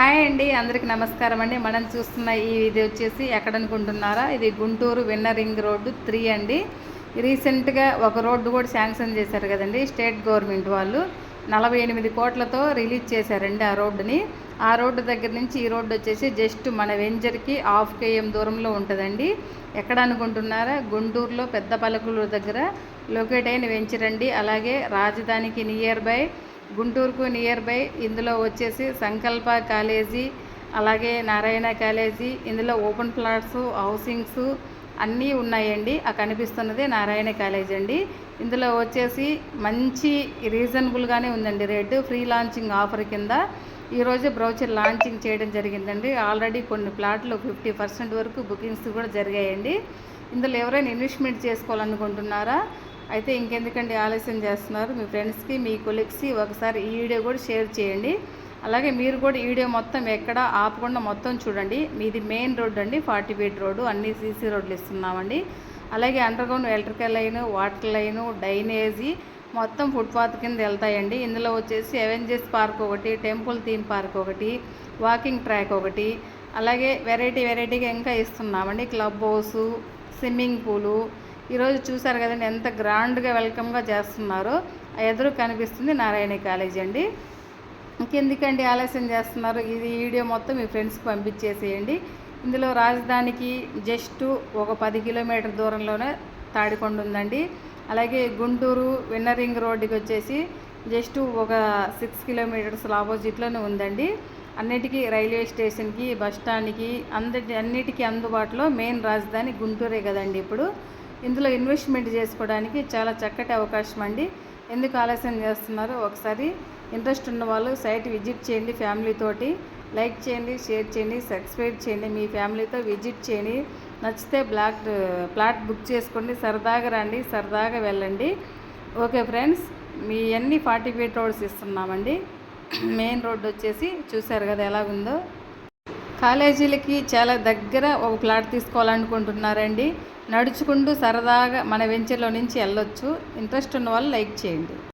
Hi అండి, అందరికి నమస్కారం అండి. మనం చూస్తున్న ఇది వచ్చేసి ఎక్కడ అనుకుంటున్నారా, ఇది గుంటూరు విన్నర్ రింగ్ రోడ్డు 3 అండి. రీసెంట్గా ఒక రోడ్డు కూడా శాంక్షన్ చేశారు కదండి స్టేట్ గవర్నమెంట్ వాళ్ళు. 48 కోట్లతో రిలీజ్ చేశారండి ఆ రోడ్డుని. ఆ రోడ్డు దగ్గర నుంచి ఈ రోడ్డు వచ్చేసి జస్ట్ మన వెంజర్కి 1/2 km దూరంలో ఉంటుందండి. ఎక్కడ అనుకుంటున్నారా, గుంటూరులో పెద్ద పలకలూరు దగ్గర లొకేట్ అయిన వెంచర్ అండి. అలాగే రాజధానికి నియర్ బై, గుంటూరుకు నియర్ బై. ఇందులో వచ్చేసి సంకల్ప కాలేజీ, అలాగే నారాయణ కాలేజీ, ఇందులో ఓపెన్ ప్లాట్స్, హౌసింగ్స్ అన్నీ ఉన్నాయండి. ఆ కనిపిస్తున్నది నారాయణ కాలేజ్ అండి. ఇందులో వచ్చేసి మంచి రీజనబుల్గానే ఉందండి రేటు. ఫ్రీ లాంచింగ్ ఆఫర్ కింద ఈరోజు బ్రౌచర్ లాంచింగ్ చేయడం జరిగిందండి. ఆల్రెడీ కొన్ని ప్లాట్లు 50% వరకు బుకింగ్స్ కూడా జరిగాయండి. ఇందులో ఎవరైనా ఇన్వెస్ట్మెంట్ చేసుకోవాలనుకుంటున్నారా, అయితే ఇంకెందుకండి ఆలస్యం చేస్తున్నారు, మీ ఫ్రెండ్స్కి మీ కొలీగ్స్కి ఒకసారి ఈ వీడియో కూడా షేర్ చేయండి. అలాగే మీరు కూడా ఈ వీడియో మొత్తం ఎక్కడ ఆపకుండా మొత్తం చూడండి. మీది మెయిన్ రోడ్ అండి, 40 ఫీట్ రోడ్డు, అన్ని సీసీ రోడ్లు ఇస్తున్నామండి. అలాగే underground electrical line, water line, drainage మొత్తం ఫుట్పాత్ కింద వెళ్తాయండి. ఇందులో వచ్చేసి అవెంజర్స్ పార్క్ ఒకటి, టెంపుల్ థీమ్ పార్క్ ఒకటి, వాకింగ్ ట్రాక్ ఒకటి, అలాగే వెరైటీగా ఇంకా ఇస్తున్నామండి. Club house, swimming pool. ఈరోజు చూసారు కదండి ఎంత గ్రాండ్గా వెల్కమ్గా చేస్తున్నారో. ఎదురు కనిపిస్తుంది నారాయణ కాలేజ్ అండి. ఇంకెందుకండి ఆలస్యం చేస్తున్నారు, ఇది వీడియో మొత్తం మీ ఫ్రెండ్స్కి పంపించేసేయండి. ఇందులో రాజధానికి జస్ట్ ఒక 10 కిలోమీటర్ దూరంలోనే తాడికొండ ఉందండి. అలాగే గుంటూరు విన్నర్ రింగ్ రోడ్డుకి వచ్చేసి జస్ట్ ఒక 6 కిలోమీటర్స్ ఆపోజిట్లోనే ఉందండి. అన్నిటికీ రైల్వే స్టేషన్కి, బస్ స్టాండ్కి అన్నిటికీ అందుబాటులో మెయిన్ రాజధాని గుంటూరే కదండి. ఇప్పుడు ఇందులో ఇన్వెస్ట్మెంట్ చేసుకోవడానికి చాలా చక్కటి అవకాశం అండి. ఎందుకు ఆలస్యం చేస్తున్నారు, ఒకసారి ఇంట్రెస్ట్ ఉన్న వాళ్ళు సైట్ విజిట్ చేయండి. ఫ్యామిలీతోటి లైక్ చేయండి, షేర్ చేయండి, సబ్స్క్రైబ్ చేయండి. మీ ఫ్యామిలీతో విజిట్ చేయండి. నచ్చితే ప్లాట్ బుక్ చేసుకోండి. సరదాగా రండి, సరదాగా వెళ్ళండి. ఓకే ఫ్రెండ్స్, మీ అన్ని 40 ఫీట్ రోడ్స్ ఇస్తున్నామండి. మెయిన్ రోడ్డు వచ్చేసి చూసారు కదా ఎలాగుందో. కాలేజీలకి చాలా దగ్గర ఒక ప్లాట్ తీసుకోవాలనుకుంటున్నారండి. నడుచుకుంటూ సరదాగా మన వెంచర్లో నుంచి వెళ్ళొచ్చు. ఇంట్రెస్ట్ ఉన్న వాళ్ళు లైక్ చేయండి.